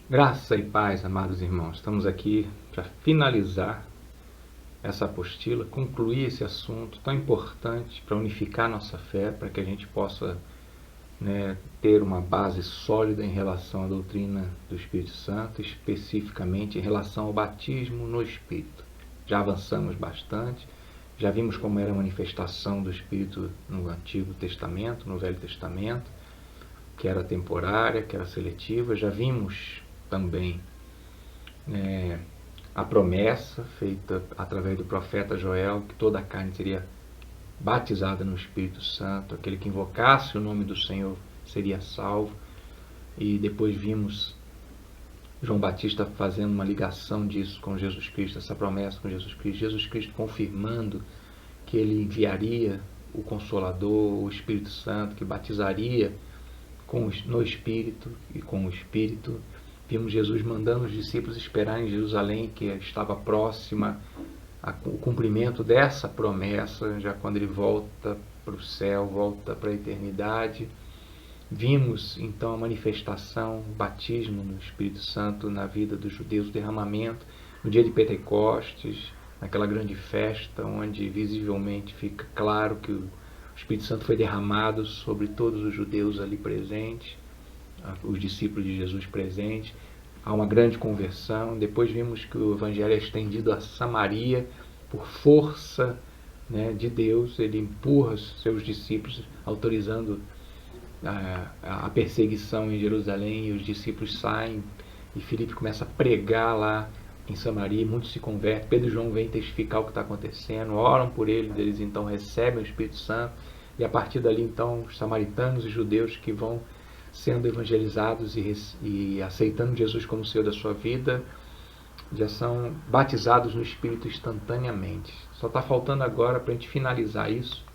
Graça e paz, amados irmãos. Estamos aqui para finalizar essa apostila, concluir esse assunto tão importante para unificar nossa fé, para que a gente possa, ter uma base sólida em relação à doutrina do Espírito Santo, especificamente em relação ao batismo no Espírito. Já avançamos bastante, já vimos como era a manifestação do Espírito no Antigo Testamento, no Velho Testamento, que era temporária, que era seletiva. Já vimos também a promessa feita através do profeta Joel, que toda a carne seria batizada no Espírito Santo, aquele que invocasse o nome do Senhor seria salvo. E depois vimos João Batista fazendo uma ligação disso com Jesus Cristo, essa promessa com Jesus Cristo confirmando que ele enviaria o Consolador, o Espírito Santo, que batizaria no Espírito e com o Espírito. Vimos Jesus mandando os discípulos esperar em Jerusalém, que estava próxima o cumprimento dessa promessa, já quando ele volta para o céu, volta para a eternidade. Vimos então a manifestação, o batismo no Espírito Santo na vida dos judeus, o derramamento no dia de Pentecostes, naquela grande festa onde visivelmente fica claro que o Espírito Santo foi derramado sobre todos os judeus ali presentes, os discípulos de Jesus presentes. Há uma grande conversão. Depois vimos que o Evangelho é estendido a Samaria por força de Deus. Ele empurra os seus discípulos, autorizando a perseguição em Jerusalém, e os discípulos saem e Filipe começa a pregar lá em Samaria, muitos se convertem. Pedro e João vêm testificar o que está acontecendo, oram por eles então recebem o Espírito Santo, e a partir dali então os samaritanos e judeus que vão sendo evangelizados e aceitando Jesus como Senhor da sua vida, já são batizados no Espírito instantaneamente. Só está faltando agora, para a gente finalizar isso,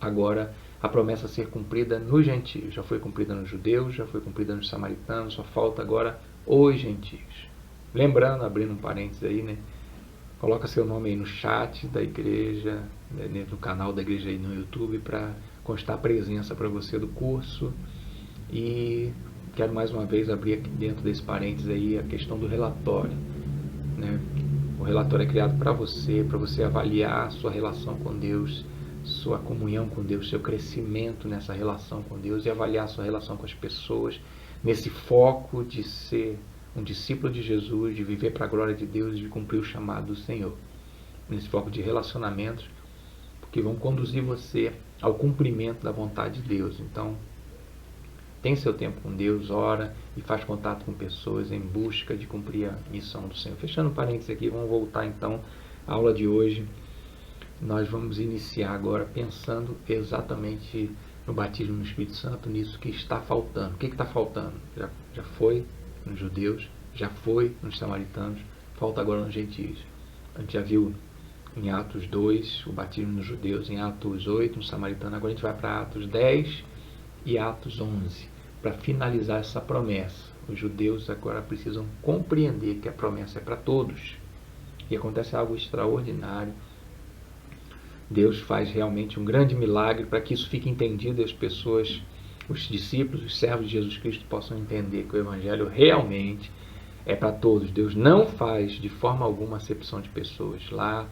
agora a promessa ser cumprida nos gentios. Já foi cumprida nos judeus, já foi cumprida nos samaritanos, só falta agora os gentios. Lembrando, abrindo um parênteses aí, coloca seu nome aí no chat da igreja, no canal da igreja aí no YouTube, para constar a presença para você do curso. E quero mais uma vez abrir aqui dentro desse parênteses aí a questão do relatório. O relatório é criado para você avaliar a sua relação com Deus, sua comunhão com Deus, seu crescimento nessa relação com Deus, e avaliar a sua relação com as pessoas, nesse foco de ser um discípulo de Jesus, de viver para a glória de Deus e de cumprir o chamado do Senhor. Nesse foco de relacionamentos que vão conduzir você ao cumprimento da vontade de Deus. Então, tem seu tempo com Deus, ora e faz contato com pessoas em busca de cumprir a missão do Senhor. Fechando parênteses aqui, vamos voltar então à aula de hoje. Nós vamos iniciar agora pensando exatamente no batismo no Espírito Santo, nisso que está faltando. O que está faltando? Já foi nos judeus, já foi nos samaritanos, falta agora nos gentios. A gente já viu em Atos 2 o batismo nos judeus, em Atos 8 no samaritano. Agora a gente vai para Atos 10 e Atos 11 para finalizar essa promessa. Os judeus agora precisam compreender que a promessa é para todos, e acontece algo extraordinário. Deus faz realmente um grande milagre para que isso fique entendido e as pessoas, os discípulos, os servos de Jesus Cristo possam entender que o Evangelho realmente é para todos. Deus não faz de forma alguma acepção de pessoas. Lá,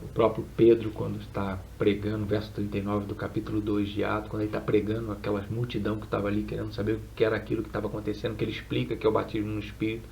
o próprio Pedro, quando está pregando, verso 39 do capítulo 2 de Atos, quando ele está pregando aquela multidão que estava ali querendo saber o que era aquilo que estava acontecendo, que ele explica que é o batismo no Espírito,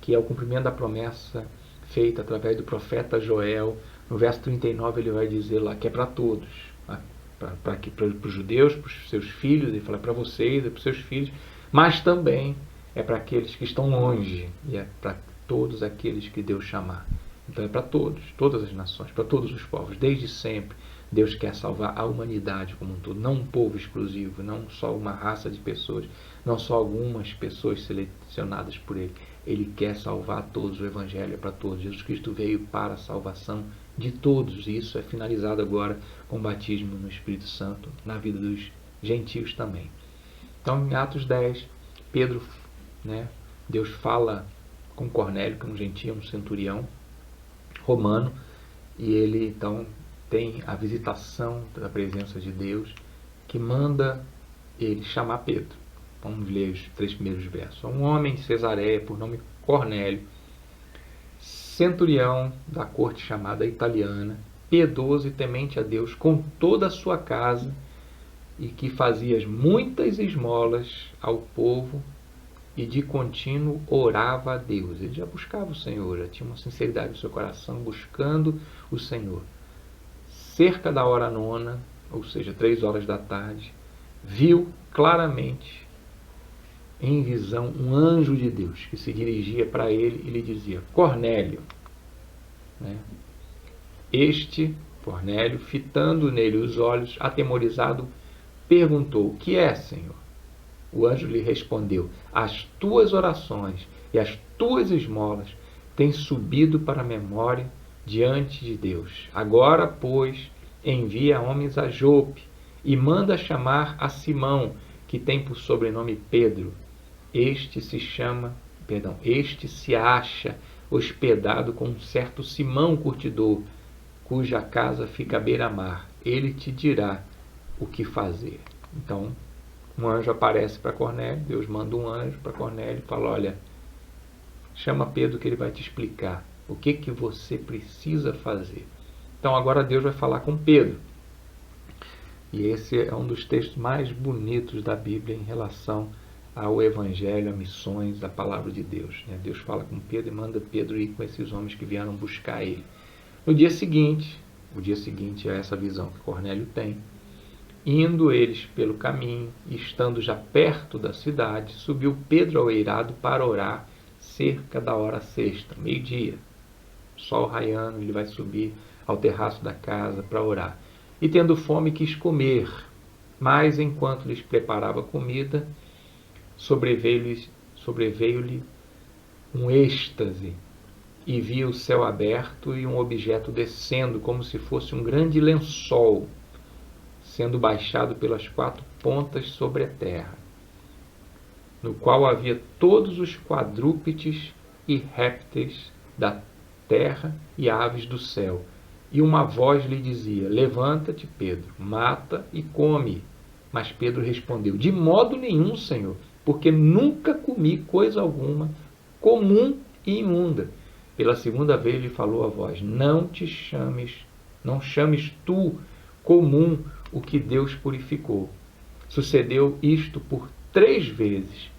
que é o cumprimento da promessa feita através do profeta Joel. No verso 39 ele vai dizer lá que é para todos, para os judeus, para os seus filhos, ele fala para vocês e para os seus filhos, mas também é para aqueles que estão longe, e é para todos aqueles que Deus chamar. Então é para todos, todas as nações, para todos os povos. Desde sempre Deus quer salvar a humanidade como um todo, não um povo exclusivo, não só uma raça de pessoas, não só algumas pessoas selecionadas por Ele. Ele quer salvar todos, o Evangelho é para todos. Jesus Cristo veio para a salvação de todos, e isso é finalizado agora com o batismo no Espírito Santo na vida dos gentios também. Então em Atos 10, Pedro, Deus fala com Cornélio, que é um gentio, um centurião romano, e ele então tem a visitação da presença de Deus, que manda ele chamar Pedro. Vamos ler os 3 primeiros versos. Um homem de Cesareia, por nome Cornélio, centurião da corte chamada italiana, piedoso e temente a Deus com toda a sua casa, e que fazia muitas esmolas ao povo e de contínuo orava a Deus. Ele já buscava o Senhor, já tinha uma sinceridade no seu coração, buscando o Senhor. Cerca da hora 9, ou seja, 3 horas da tarde, viu claramente em visão um anjo de Deus que se dirigia para ele e lhe dizia: Cornélio. Este, Cornélio, fitando nele os olhos, atemorizado, perguntou: o que é, Senhor? O anjo lhe respondeu: as tuas orações e as tuas esmolas têm subido para a memória diante de Deus. Agora, pois, envia homens a Jope e manda chamar a Simão, que tem por sobrenome Pedro. Este se acha hospedado com um certo Simão curtidor, cuja casa fica à beira-mar. Ele te dirá o que fazer. Então, um anjo aparece para Cornélio, Deus manda um anjo para Cornélio e fala: olha, chama Pedro que ele vai te explicar o que você precisa fazer. Então agora Deus vai falar com Pedro. E esse é um dos textos mais bonitos da Bíblia em relação ao Evangelho, a missões, a palavra de Deus. Deus fala com Pedro e manda Pedro ir com esses homens que vieram buscar ele. No dia seguinte, o dia seguinte é essa visão que Cornélio tem. Indo eles pelo caminho, e estando já perto da cidade, subiu Pedro ao eirado para orar, cerca da hora 6, meio-dia. Sol raiando, ele vai subir ao terraço da casa para orar. E tendo fome, quis comer, mas enquanto lhes preparava comida, sobreveio-lhe um êxtase, e viu o céu aberto e um objeto descendo, como se fosse um grande lençol, sendo baixado pelas 4 pontas sobre a terra, no qual havia todos os quadrúpedes e répteis da terra e aves do céu. E uma voz lhe dizia: levanta-te, Pedro, mata e come. Mas Pedro respondeu: de modo nenhum, Senhor, porque nunca comi coisa alguma comum e imunda. Pela segunda vez lhe falou a voz: não chames tu comum o que Deus purificou. Sucedeu isto por 3 vezes,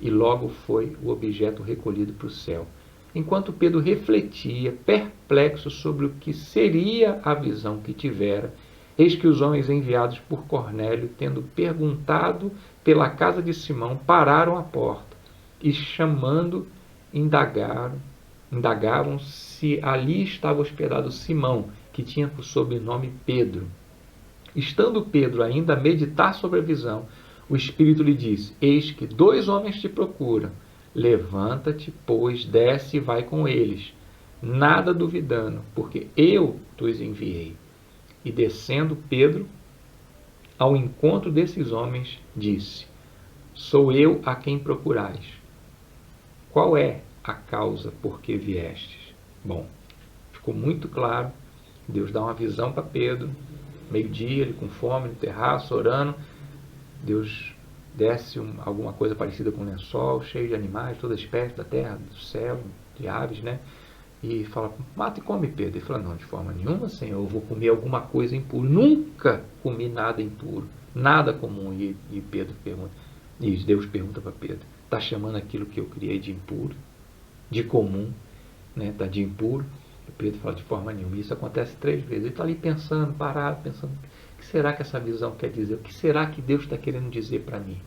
e logo foi o objeto recolhido para o céu. Enquanto Pedro refletia, perplexo sobre o que seria a visão que tivera, eis que os homens enviados por Cornélio, tendo perguntado pela casa de Simão, pararam à porta e, chamando, indagavam se ali estava hospedado Simão, que tinha por sobrenome Pedro. Estando Pedro ainda a meditar sobre a visão, o Espírito lhe disse: eis que 2 homens te procuram. Levanta-te, pois, desce e vai com eles, nada duvidando, porque eu os enviei. E descendo Pedro ao encontro desses homens, disse: sou eu a quem procurais. Qual é a causa por que viestes? Bom, ficou muito claro. Deus dá uma visão para Pedro, meio-dia, ele com fome, no terraço, orando. Deus desce alguma coisa parecida com um lençol, cheio de animais, toda espécie da terra, do céu, de aves, E fala: mata e come, Pedro. Ele fala: não, de forma nenhuma, Senhor, eu vou comer alguma coisa impura. Nunca comi nada impuro, nada comum. E Pedro pergunta, e Deus pergunta para Pedro: está chamando aquilo que eu criei de impuro, de comum, Está de impuro? E Pedro fala: de forma nenhuma. Isso acontece 3 vezes. Ele está ali pensando, parado, pensando: o que será que essa visão quer dizer? O que será que Deus está querendo dizer para mim?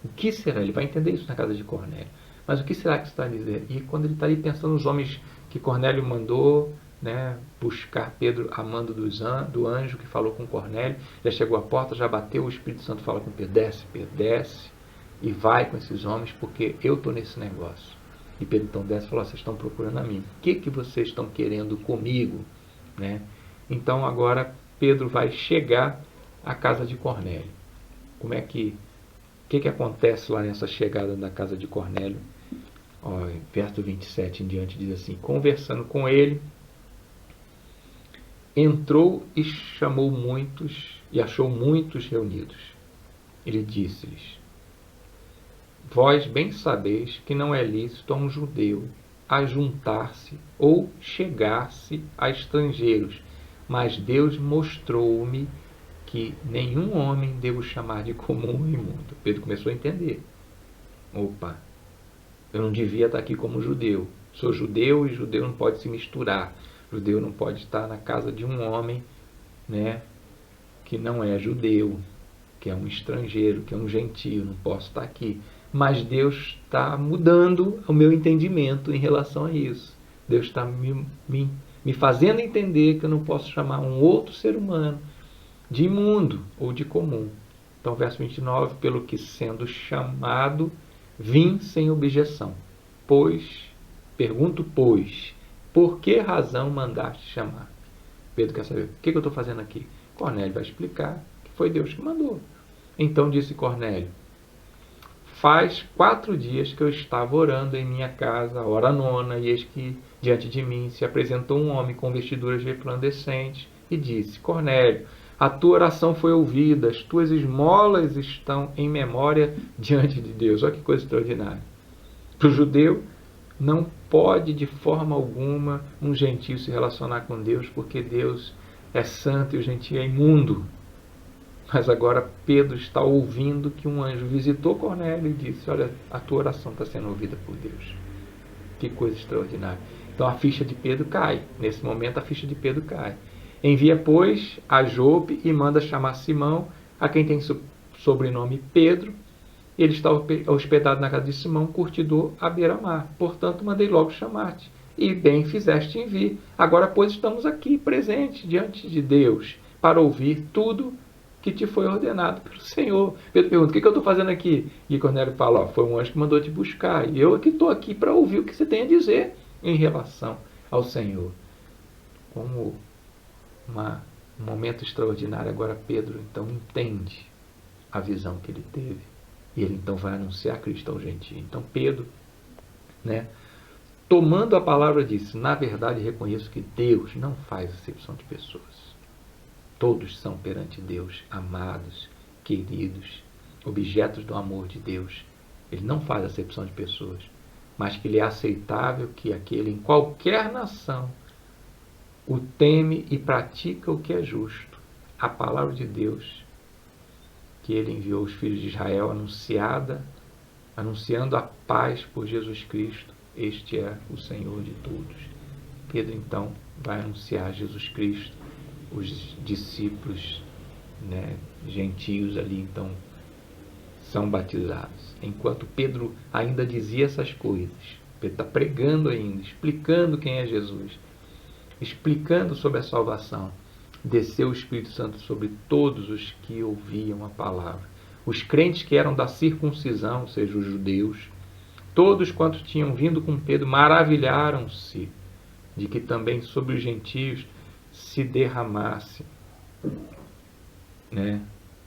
O que será? Ele vai entender isso na casa de Cornélio. Mas o que será que está a dizer? E quando ele está ali pensando, os homens que Cornélio mandou buscar Pedro a mando do anjo que falou com Cornélio, já chegou à porta, já bateu, o Espírito Santo fala com Pedro: desce, Pedro, desce e vai com esses homens, porque eu estou nesse negócio. E Pedro então desce e fala: vocês estão procurando a mim. O que vocês estão querendo comigo? Então agora Pedro vai chegar à casa de Cornélio. O que acontece lá nessa chegada na casa de Cornélio? Verso 27 em diante diz assim: conversando com ele, entrou e chamou muitos, e achou muitos reunidos. Ele disse-lhes: Vós bem sabeis que não é lícito a um judeu ajuntar-se ou chegar-se a estrangeiros, mas Deus mostrou-me que nenhum homem devo chamar de comum ou imundo. Pedro começou a entender. Opa, eu não devia estar aqui como judeu. Sou judeu e judeu não pode se misturar. Judeu não pode estar na casa de um homem, né, que não é judeu, que é um estrangeiro, que é um gentio. Não posso estar aqui. Mas Deus está mudando o meu entendimento em relação a isso. Deus está me fazendo entender que eu não posso chamar um outro ser humano de imundo ou de comum. Então, verso 29, pelo que sendo chamado, vim sem objeção. Pergunto, por que razão mandaste chamar? Pedro quer saber, o que eu estou fazendo aqui? Cornélio vai explicar que foi Deus que mandou. Então disse Cornélio, faz 4 dias que eu estava orando em minha casa, a hora nona, e eis que diante de mim se apresentou um homem com vestiduras resplandecentes e disse, Cornélio, a tua oração foi ouvida, as tuas esmolas estão em memória diante de Deus. Olha que coisa extraordinária. Para o judeu, não pode de forma alguma um gentio se relacionar com Deus, porque Deus é santo e o gentio é imundo. Mas agora Pedro está ouvindo que um anjo visitou Cornélio e disse, olha, a tua oração está sendo ouvida por Deus. Que coisa extraordinária. Então a ficha de Pedro cai. Nesse momento a ficha de Pedro cai. Envia, pois, a Jope e manda chamar Simão, a quem tem sobrenome Pedro. Ele está hospedado na casa de Simão, curtidor à beira-mar. Portanto, mandei logo chamar-te. E bem fizeste em vir. Agora, pois, estamos aqui, presentes, diante de Deus, para ouvir tudo que te foi ordenado pelo Senhor. Pedro pergunta, o que eu estou fazendo aqui? E Cornélio fala, foi um anjo que mandou te buscar. E eu aqui estou aqui para ouvir o que você tem a dizer em relação ao Senhor. Como um momento extraordinário, agora Pedro então entende a visão que ele teve. E ele então vai anunciar Cristo ao gentio. Então Pedro, né, tomando a palavra, disse, na verdade reconheço que Deus não faz acepção de pessoas. Todos são perante Deus amados, queridos, objetos do amor de Deus. Ele não faz acepção de pessoas, mas que ele é aceitável que aquele em qualquer nação o teme e pratica o que é justo. A palavra de Deus que ele enviou os filhos de Israel anunciando a paz por Jesus Cristo. Este é o Senhor de todos. Pedro então vai anunciar Jesus Cristo. Os discípulos, né, gentios ali então são batizados. Enquanto Pedro ainda dizia essas coisas, Pedro está pregando ainda, explicando quem é Jesus, explicando sobre a salvação, desceu o Espírito Santo sobre todos os que ouviam a palavra. Os crentes que eram da circuncisão, ou seja, os judeus, todos quantos tinham vindo com Pedro, maravilharam-se de que também sobre os gentios se derramasse, né,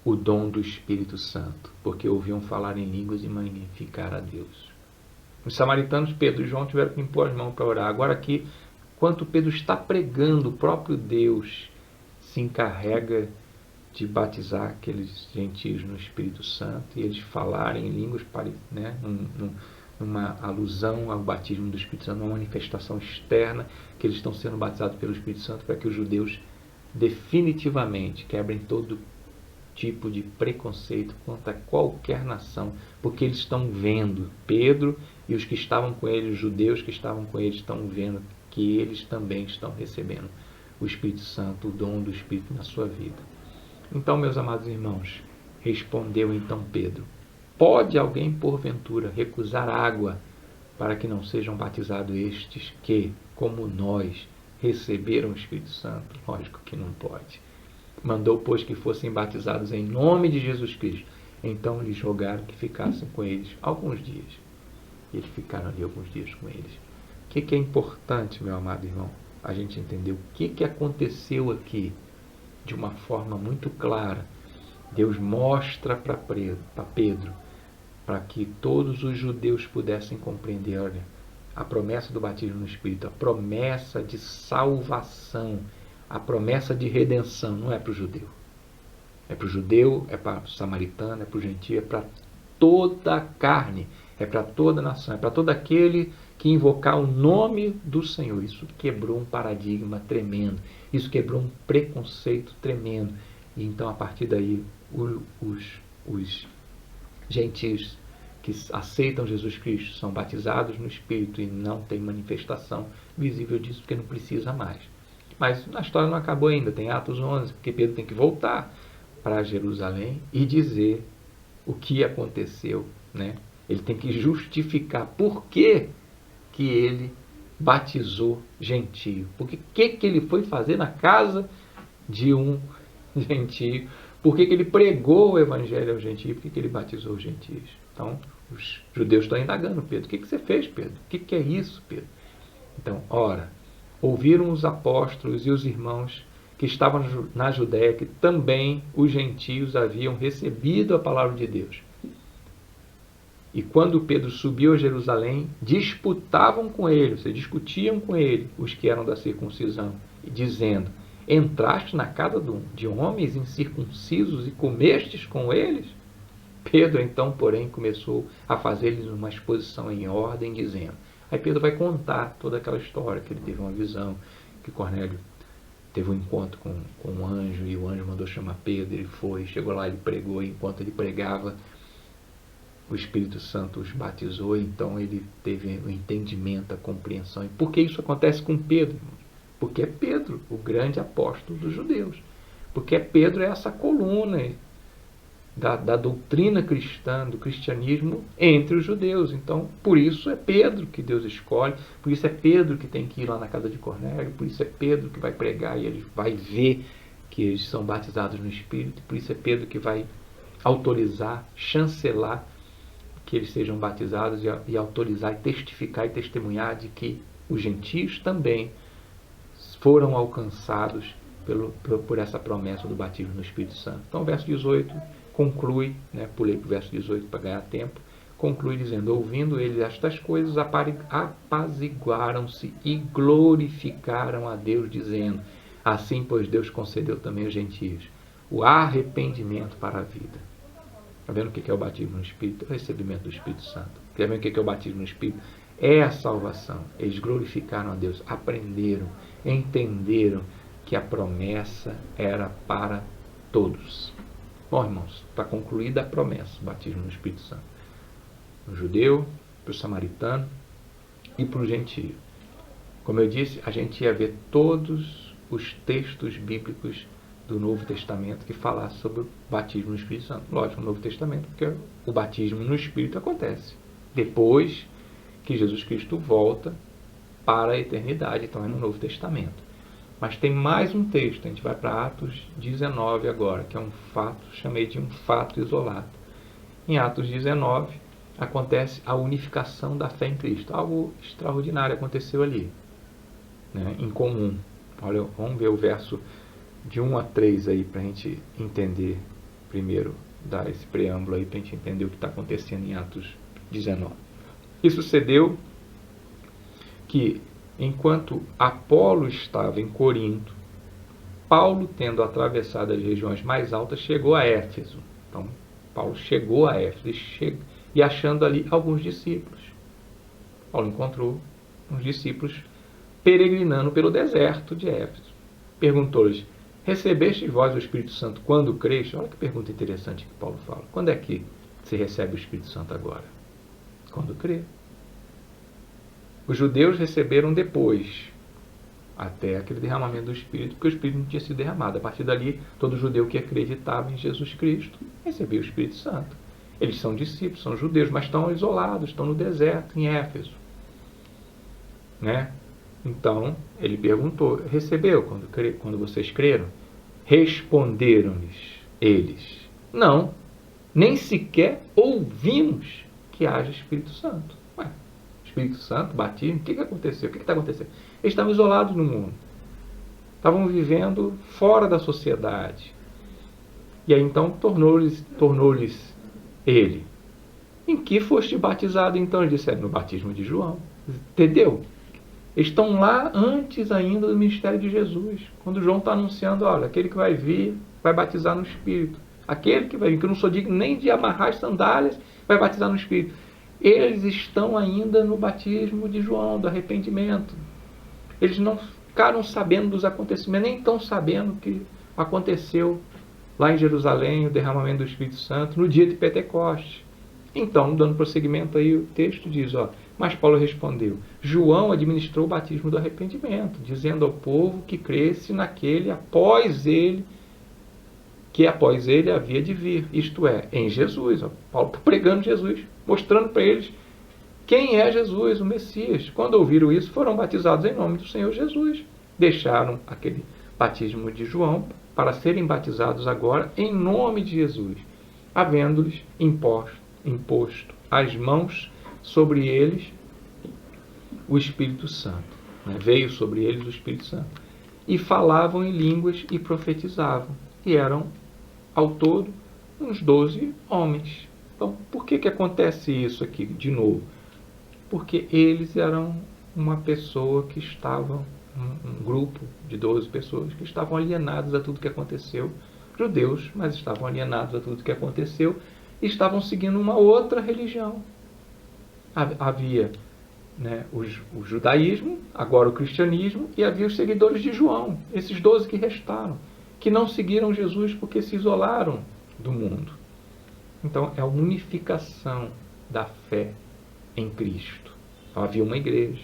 o dom do Espírito Santo, porque ouviam falar em línguas e magnificar a Deus. Os samaritanos, Pedro e João, tiveram que impor as mãos para orar. Agora aqui, enquanto Pedro está pregando, o próprio Deus se encarrega de batizar aqueles gentios no Espírito Santo e eles falarem em línguas, né, uma alusão ao batismo do Espírito Santo, uma manifestação externa que eles estão sendo batizados pelo Espírito Santo para que os judeus definitivamente quebrem todo tipo de preconceito contra qualquer nação, porque eles estão vendo, Pedro e os que estavam com ele, os judeus que estavam com ele, estão vendo que eles também estão recebendo o Espírito Santo, o dom do Espírito na sua vida. Então, meus amados irmãos, respondeu então Pedro, pode alguém porventura recusar água para que não sejam batizados estes que, como nós, receberam o Espírito Santo? Lógico que não pode. Mandou, pois, que fossem batizados em nome de Jesus Cristo. Então lhes rogaram que ficassem com eles alguns dias. E eles ficaram ali alguns dias com eles. O que é importante, meu amado irmão, a gente entender o que aconteceu aqui de uma forma muito clara. Deus mostra para Pedro, para que todos os judeus pudessem compreender, olha, a promessa do batismo no Espírito, a promessa de salvação, a promessa de redenção, não é para o judeu. É para o judeu, é para o samaritano, é para o gentio, é para toda a carne, é para toda a nação, é para todo aquele que invocar o nome do Senhor. Isso quebrou um paradigma tremendo, isso quebrou um preconceito tremendo. E então, a partir daí, os gentios que aceitam Jesus Cristo são batizados no Espírito e não tem manifestação visível disso, porque não precisa mais. Mas a história não acabou ainda, tem Atos 11, porque Pedro tem que voltar para Jerusalém e dizer o que aconteceu, né? Ele tem que justificar por que ele batizou gentio. Porque o que ele foi fazer na casa de um gentio? Por que ele pregou o evangelho ao gentio? Por que ele batizou os gentios? Então, os judeus estão indagando Pedro. O que você fez, Pedro? O que é isso, Pedro? Então, ora, ouviram os apóstolos e os irmãos que estavam na Judéia que também os gentios haviam recebido a palavra de Deus. E quando Pedro subiu a Jerusalém, disputavam com ele, ou seja, discutiam com ele os que eram da circuncisão, dizendo: entraste na casa de homens incircuncisos e comestes com eles? Pedro, então, porém, começou a fazer-lhes uma exposição em ordem, dizendo... Aí Pedro vai contar toda aquela história, que ele teve uma visão, que Cornélio teve um encontro com um anjo, e o anjo mandou chamar Pedro, ele foi, chegou lá, ele pregou, e enquanto ele pregava, o Espírito Santo os batizou, então ele teve o entendimento, a compreensão. E por que isso acontece com Pedro? Porque é Pedro, o grande apóstolo dos judeus. Porque Pedro é essa coluna da doutrina cristã, do cristianismo entre os judeus. Então, por isso é Pedro que Deus escolhe, por isso é Pedro que tem que ir lá na casa de Cornélio, por isso é Pedro que vai pregar e ele vai ver que eles são batizados no Espírito, por isso é Pedro que vai autorizar, chancelar que eles sejam batizados e autorizar e testificar e testemunhar de que os gentios também foram alcançados por essa promessa do batismo no Espírito Santo. Então, o verso 18 conclui, né, pulei para o verso 18 para ganhar tempo, conclui dizendo: ouvindo eles estas coisas, apaziguaram-se e glorificaram a Deus, dizendo: assim, pois, Deus concedeu também aos gentios o arrependimento para a vida. Está vendo o que é o batismo no Espírito? É o recebimento do Espírito Santo. Está vendo o que é o batismo no Espírito? É a salvação. Eles glorificaram a Deus, aprenderam, entenderam que a promessa era para todos. Bom, irmãos, está concluída a promessa, o batismo no Espírito Santo. Para o judeu, para o samaritano e para o gentio. Como eu disse, a gente ia ver todos os textos bíblicos do Novo Testamento que falassem sobre o batismo no Espírito Santo. Lógico, no Novo Testamento, porque o batismo no Espírito acontece depois que Jesus Cristo volta para a eternidade, então é no Novo Testamento. Mas tem mais um texto, a gente vai para Atos 19 agora, que é um fato, chamei de um fato isolado. Em Atos 19 acontece a unificação da fé em Cristo. Algo extraordinário aconteceu ali, né, em comum. Olha, vamos ver o verso de 1 a 3 aí, para a gente entender primeiro, dar esse preâmbulo aí, para a gente entender o que está acontecendo em Atos 19. E sucedeu que, enquanto Apolo estava em Corinto, Paulo, tendo atravessado as regiões mais altas, chegou a Éfeso. Então, Paulo chegou a Éfeso e achando ali alguns discípulos. Paulo encontrou uns discípulos peregrinando pelo deserto de Éfeso. Perguntou-lhes: recebeste vós o Espírito Santo quando creste? Olha que pergunta interessante que Paulo fala. Quando é que se recebe o Espírito Santo agora? Quando crê. Os judeus receberam depois, até aquele derramamento do Espírito, porque o Espírito não tinha sido derramado. A partir dali, todo judeu que acreditava em Jesus Cristo recebia o Espírito Santo. Eles são discípulos, são judeus, mas estão isolados, estão no deserto, em Éfeso. Né? Então, ele perguntou: recebeu quando vocês creram? Responderam-lhes eles: não, nem sequer ouvimos que haja Espírito Santo. Ué, Espírito Santo, batismo, o que aconteceu? O que está acontecendo? Eles estavam isolados no mundo. Estavam vivendo fora da sociedade. E aí então tornou-lhes ele: em que foste batizado então? Eles disseram: no batismo de João. Entendeu? Eles estão lá antes ainda do ministério de Jesus. Quando João está anunciando: olha, aquele que vai vir vai batizar no Espírito. Aquele que vai vir, que eu não sou digno nem de amarrar as sandálias vai batizar no Espírito. Eles estão ainda no batismo de João, do arrependimento. Eles não ficaram sabendo dos acontecimentos, nem estão sabendo que aconteceu lá em Jerusalém, o derramamento do Espírito Santo, no dia de Pentecostes. Então, dando prosseguimento aí, o texto diz, mas Paulo respondeu, João administrou o batismo do arrependimento, dizendo ao povo que cresce naquele que após ele havia de vir, isto é, em Jesus. Paulo está pregando Jesus, mostrando para eles quem é Jesus, o Messias. Quando ouviram isso, foram batizados em nome do Senhor Jesus. Deixaram aquele batismo de João para serem batizados agora em nome de Jesus, havendo-lhes imposto as mãos sobre eles o Espírito Santo. Veio sobre eles o Espírito Santo. E falavam em línguas e profetizavam. E eram, ao todo, uns 12 homens. Então, por que acontece isso aqui de novo? Porque eles eram uma pessoa que estavam, um grupo de 12 pessoas que estavam alienados a tudo que aconteceu, judeus, mas estavam alienados a tudo que aconteceu e estavam seguindo uma outra religião. Havia o judaísmo, agora o cristianismo, e havia os seguidores de João, esses 12 que restaram, que não seguiram Jesus porque se isolaram do mundo. Então, é a unificação da fé em Cristo. Então, havia uma igreja,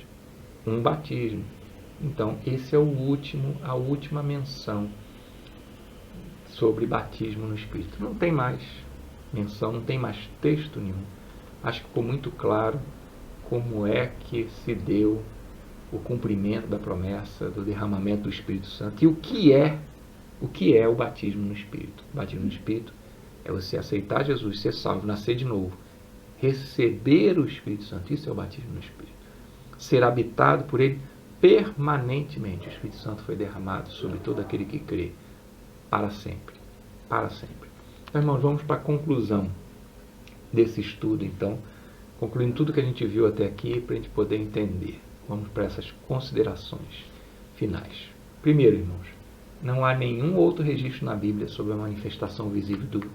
um batismo. Então, esse é a última menção sobre batismo no Espírito. Não tem mais menção, não tem mais texto nenhum. Acho que ficou muito claro como é que se deu o cumprimento da promessa do derramamento do Espírito Santo e o que é o batismo no Espírito. O batismo no Espírito é você aceitar Jesus, ser salvo, nascer de novo, receber o Espírito Santo. Isso é o batismo no Espírito. Ser habitado por Ele permanentemente. O Espírito Santo foi derramado sobre todo aquele que crê, para sempre. Para sempre. Então, irmãos, vamos para a conclusão desse estudo, então, concluindo tudo que a gente viu até aqui, para a gente poder entender. Vamos para essas considerações finais. Primeiro, irmãos, não há nenhum outro registro na Bíblia sobre a manifestação visível do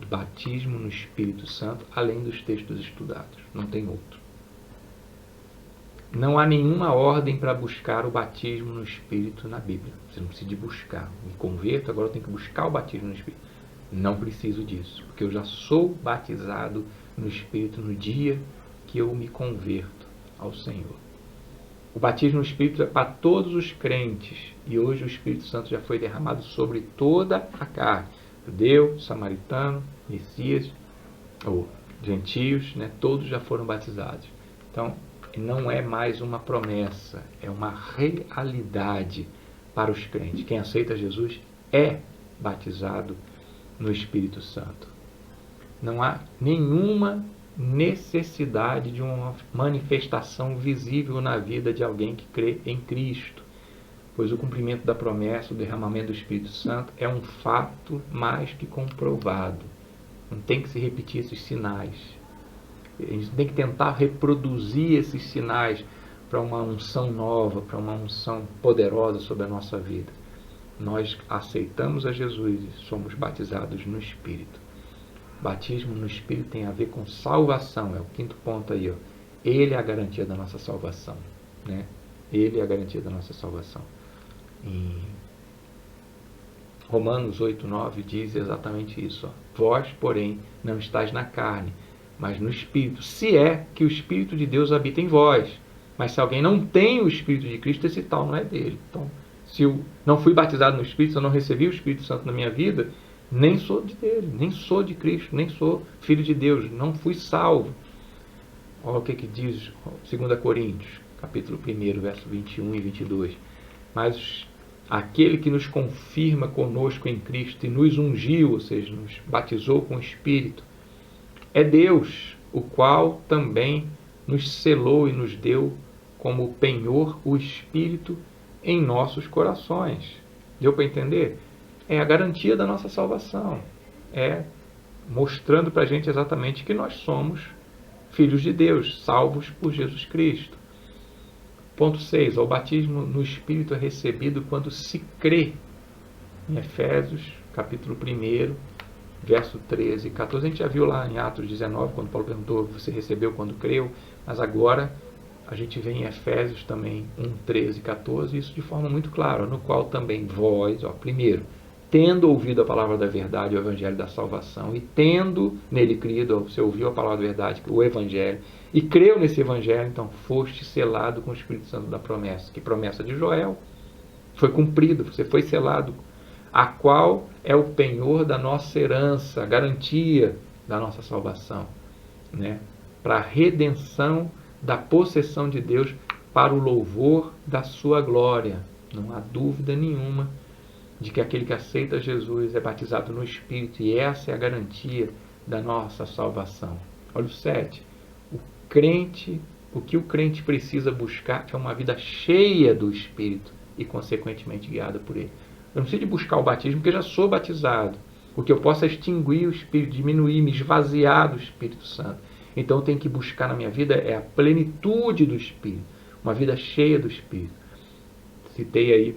batismo no Espírito Santo, além dos textos estudados. Não tem outro. Não há nenhuma ordem para buscar o batismo no Espírito na Bíblia. Você não precisa de buscar. Me converto, agora eu tenho que buscar o batismo no Espírito. Não preciso disso, porque eu já sou batizado no Espírito no dia que eu me converto ao Senhor. O batismo no Espírito é para todos os crentes, e hoje o Espírito Santo já foi derramado sobre toda a carne. Judeu, samaritano, Messias, ou gentios, todos já foram batizados. Então, não é mais uma promessa, é uma realidade para os crentes. Quem aceita Jesus é batizado no Espírito Santo. Não há nenhuma necessidade de uma manifestação visível na vida de alguém que crê em Cristo, pois o cumprimento da promessa, o derramamento do Espírito Santo é um fato mais que comprovado. Não tem que se repetir esses sinais. A gente tem que tentar reproduzir esses sinais para uma unção nova, para uma unção poderosa sobre a nossa vida. Nós aceitamos a Jesus e somos batizados no Espírito. Batismo no Espírito tem a ver com salvação, é o quinto ponto aí. Ele é a garantia da nossa salvação. Ele é a garantia da nossa salvação. Em Romanos 8:9 diz exatamente isso. Vós, porém, não estáis na carne, mas no Espírito, se é que o Espírito de Deus habita em vós. Mas se alguém não tem o Espírito de Cristo, esse tal não é dele. Então, se eu não fui batizado no Espírito, se eu não recebi o Espírito Santo na minha vida, nem sou de dele, nem sou de Cristo, nem sou filho de Deus, não fui salvo. Olha o que diz 2 Coríntios, capítulo 1, verso 21 e 22. Mas aquele que nos confirma conosco em Cristo e nos ungiu, ou seja, nos batizou com o Espírito, é Deus, o qual também nos selou e nos deu como penhor o Espírito em nossos corações. Deu para entender? É a garantia da nossa salvação. É mostrando para a gente exatamente que nós somos filhos de Deus, salvos por Jesus Cristo. Ponto 6. O batismo no Espírito é recebido quando se crê. Em Efésios, capítulo 1, verso 13 e 14. A gente já viu lá em Atos 19, quando Paulo perguntou, você recebeu quando creu? Mas agora a gente vê em Efésios também 1, 13 e 14, isso de forma muito clara, no qual também vós, primeiro, tendo ouvido a palavra da verdade, o evangelho da salvação, e tendo nele crido, você ouviu a palavra da verdade, o evangelho, e creu nesse evangelho, então foste selado com o Espírito Santo da promessa. Que promessa de Joel? Foi cumprido, você foi selado, a qual é o penhor da nossa herança, a garantia da nossa salvação, né? Para a redenção da possessão de Deus, para o louvor da sua glória. Não há dúvida nenhuma de que aquele que aceita Jesus é batizado no Espírito, e essa é a garantia da nossa salvação. Olha o 7. O que o crente precisa buscar é uma vida cheia do Espírito e, consequentemente, guiada por ele. Eu não preciso de buscar o batismo, porque eu já sou batizado. O que eu posso é extinguir o Espírito, diminuir, me esvaziar do Espírito Santo. Então eu tenho que buscar na minha vida é a plenitude do Espírito, uma vida cheia do Espírito. Citei aí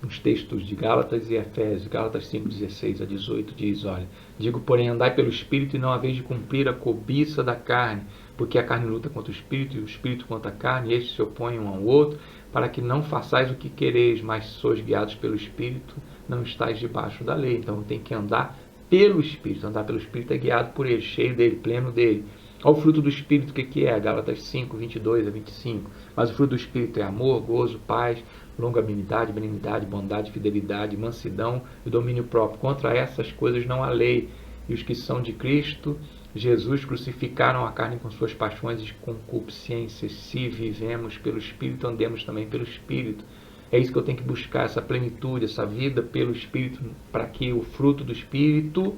os textos de Gálatas e Efésios. Gálatas 5, 16 a 18 diz, olha, digo, porém, andai pelo Espírito e não haveis de cumprir a cobiça da carne, porque a carne luta contra o Espírito e o Espírito contra a carne, e estes se opõem um ao outro, para que não façais o que quereis, mas sois guiados pelo Espírito, não estáis debaixo da lei. Então tem que andar pelo Espírito. Andar pelo Espírito é guiado por ele, cheio dele, pleno dele. Olha o fruto do Espírito, o que é? Gálatas 5, 22 a 25. Mas o fruto do Espírito é amor, gozo, paz, longanimidade, benignidade, bondade, fidelidade, mansidão e domínio próprio. Contra essas coisas não há lei. E os que são de Cristo Jesus crucificaram a carne com suas paixões e concupiscências. Se vivemos pelo Espírito, andemos também pelo Espírito. É isso que eu tenho que buscar, essa plenitude, essa vida pelo Espírito, para que o fruto do Espírito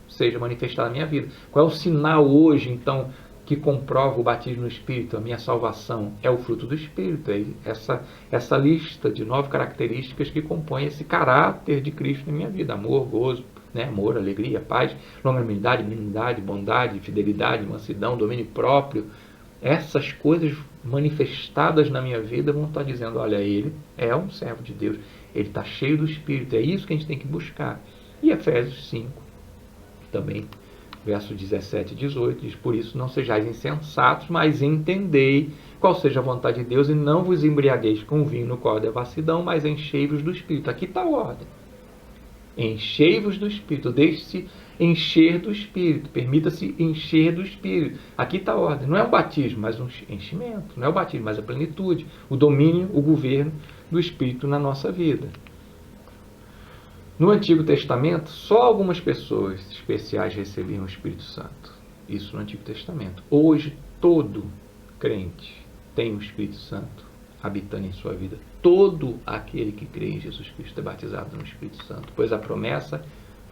seja manifestado na minha vida. Qual é o sinal hoje, então, que comprova o batismo no Espírito, a minha salvação? É o fruto do Espírito. É essa lista de 9 características que compõem esse caráter de Cristo na minha vida. Amor, gozo, né? Amor, alegria, paz, longanimidade, benignidade, bondade, fidelidade, mansidão, domínio próprio. Essas coisas manifestadas na minha vida vão estar dizendo, olha, ele é um servo de Deus, ele está cheio do Espírito. É isso que a gente tem que buscar. E Efésios 5, também, verso 17 e 18, diz, por isso não sejais insensatos, mas entendei qual seja a vontade de Deus, e não vos embriagueis com vinho no qual é devassidão, mas enchei-vos do Espírito. Aqui está a ordem. Enchei-vos do Espírito, deixe-se encher do Espírito, permita-se encher do Espírito. Aqui está a ordem, não é um batismo, mas um enchimento, não é o batismo, mas a plenitude, o domínio, o governo do Espírito na nossa vida. No Antigo Testamento, só algumas pessoas especiais recebiam o Espírito Santo. Isso no Antigo Testamento. Hoje, todo crente tem o Espírito Santo habitando em sua vida. Todo aquele que crê em Jesus Cristo é batizado no Espírito Santo, pois a promessa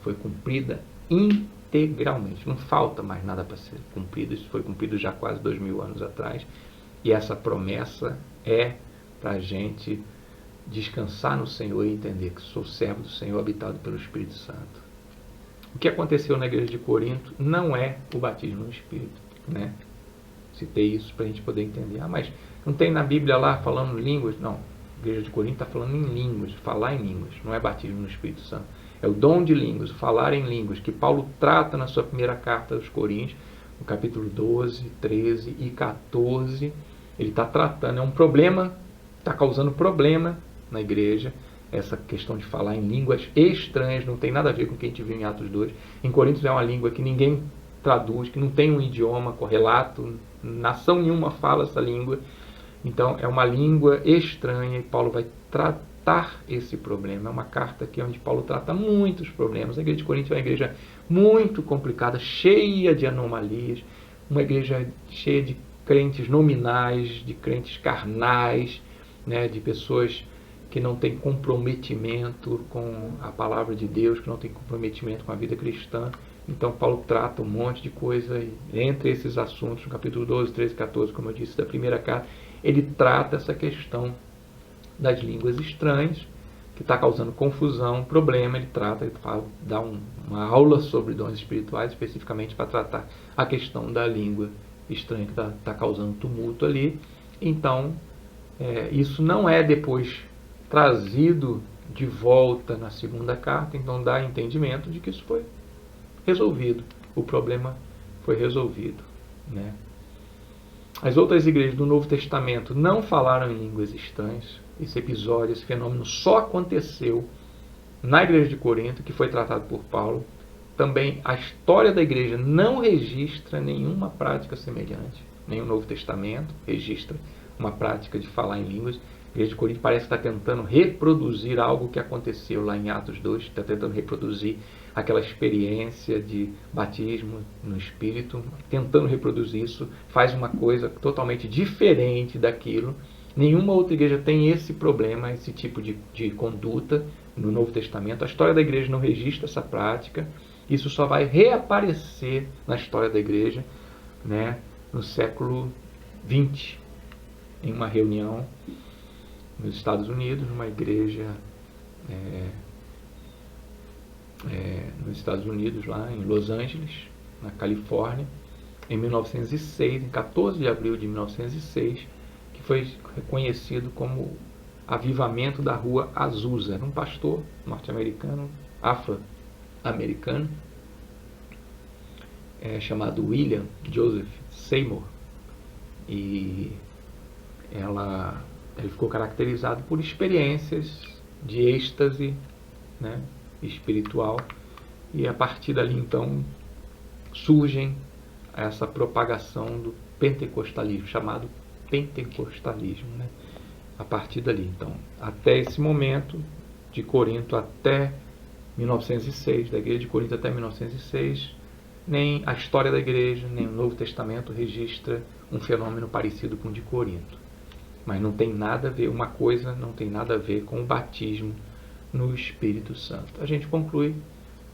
foi cumprida integralmente. Não falta mais nada para ser cumprido. Isso foi cumprido já quase 2000 anos atrás. E essa promessa é para a gente descansar no Senhor e entender que sou servo do Senhor, habitado pelo Espírito Santo. O que aconteceu na igreja de Corinto não é o batismo no Espírito, né? Citei isso para a gente poder entender. Mas não tem na Bíblia lá falando línguas? Não. A igreja de Corinto está falando em línguas, falar em línguas. Não é batismo no Espírito Santo. É o dom de línguas, o falar em línguas, que Paulo trata na sua primeira carta aos Coríntios, no capítulo 12, 13 e 14. Ele está tratando, é um problema, está causando problema na igreja, essa questão de falar em línguas estranhas, não tem nada a ver com o que a gente viu em Atos 2. Em Coríntios é uma língua que ninguém traduz, que não tem um idioma correlato, nação nenhuma fala essa língua, então é uma língua estranha e Paulo vai tratar esse problema. É uma carta aqui onde Paulo trata muitos problemas. A igreja de Corinto é uma igreja muito complicada, cheia de anomalias, uma igreja cheia de crentes nominais, de crentes carnais, né, de pessoas que não têm comprometimento com a palavra de Deus, que não têm comprometimento com a vida cristã. Então Paulo trata um monte de coisa, e entre esses assuntos, no capítulo 12, 13 e 14, como eu disse, da primeira carta, ele trata essa questão das línguas estranhas, que está causando confusão, problema. Ele trata, ele dá uma aula sobre dons espirituais, especificamente para tratar a questão da língua estranha, que está causando tumulto ali. Então, isso não é depois trazido de volta na segunda carta, então dá entendimento de que isso foi resolvido. O problema foi resolvido, né? As outras igrejas do Novo Testamento não falaram em línguas estranhas. Esse episódio, esse fenômeno só aconteceu na igreja de Corinto, que foi tratado por Paulo. Também a história da igreja não registra nenhuma prática semelhante. Nem o Novo Testamento registra uma prática de falar em línguas. A igreja de Corinto parece estar tentando reproduzir algo que aconteceu lá em Atos 2, está tentando reproduzir aquela experiência de batismo no Espírito, tentando reproduzir isso, faz uma coisa totalmente diferente daquilo. Nenhuma outra igreja tem esse problema, esse tipo de conduta no Novo Testamento. A história da igreja não registra essa prática. Isso só vai reaparecer na história da igreja, né, no século XX, em uma reunião nos Estados Unidos, numa igreja nos Estados Unidos, lá em Los Angeles, na Califórnia, em 1906, em 14 de abril de 1906, que foi reconhecido como avivamento da Rua Azusa. Era um pastor norte-americano, afro-americano, chamado William Joseph Seymour, e ele ficou caracterizado por experiências de êxtase, né, espiritual, e a partir dali então surgem essa propagação do pentecostalismo, chamado pentecostalismo, né? A partir dali, então, até esse momento de Corinto até 1906, da igreja de Corinto até 1906, nem a história da igreja, nem o Novo Testamento registra um fenômeno parecido com o de Corinto. Mas não tem nada a ver, uma coisa não tem nada a ver com o batismo no Espírito Santo. A gente conclui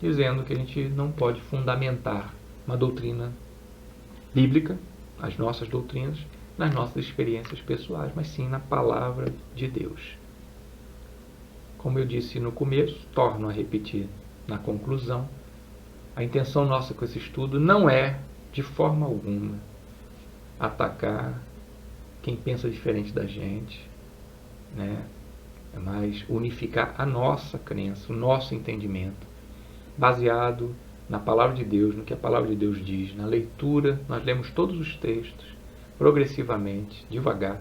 dizendo que a gente não pode fundamentar uma doutrina bíblica, as nossas doutrinas, nas nossas experiências pessoais, mas sim na palavra de Deus. Como eu disse no começo, torno a repetir na conclusão, a intenção nossa com esse estudo não é, de forma alguma, atacar quem pensa diferente da gente, né? É mais unificar a nossa crença, o nosso entendimento, baseado na palavra de Deus, no que a palavra de Deus diz, na leitura. Nós lemos todos os textos, progressivamente, devagar,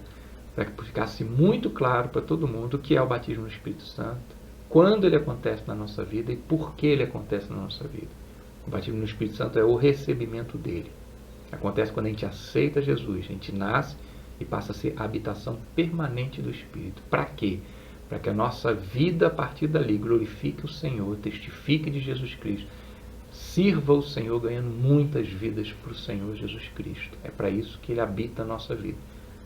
para que ficasse muito claro para todo mundo o que é o batismo no Espírito Santo, quando ele acontece na nossa vida e por que ele acontece na nossa vida. O batismo no Espírito Santo é o recebimento dele. Acontece quando a gente aceita Jesus, a gente nasce e passa a ser a habitação permanente do Espírito. Para quê? Para que a nossa vida a partir dali glorifique o Senhor, testifique de Jesus Cristo, sirva o Senhor ganhando muitas vidas para o Senhor Jesus Cristo. É para isso que ele habita a nossa vida,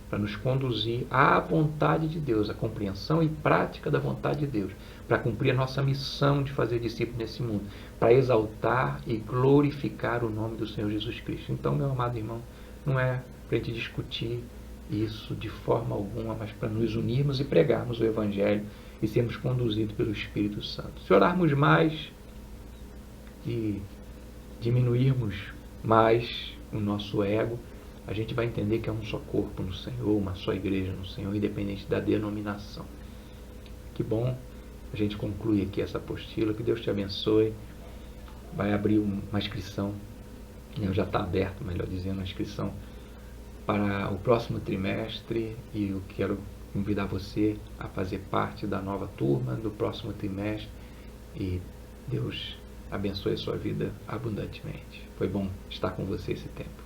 para nos conduzir à vontade de Deus, à compreensão e prática da vontade de Deus, para cumprir a nossa missão de fazer discípulos nesse mundo, para exaltar e glorificar o nome do Senhor Jesus Cristo. Então, meu amado irmão, não é para a gente discutir isso de forma alguma, mas para nos unirmos e pregarmos o Evangelho e sermos conduzidos pelo Espírito Santo. Se orarmos mais e diminuirmos mais o nosso ego, a gente vai entender que é um só corpo no Senhor, uma só igreja no Senhor, independente da denominação. Que bom, a gente conclui aqui essa apostila, que Deus te abençoe. Vai abrir uma inscrição, já está aberto, melhor dizendo, a inscrição para o próximo trimestre, e eu quero convidar você a fazer parte da nova turma do próximo trimestre, e Deus abençoe a sua vida abundantemente. Foi bom estar com você esse tempo.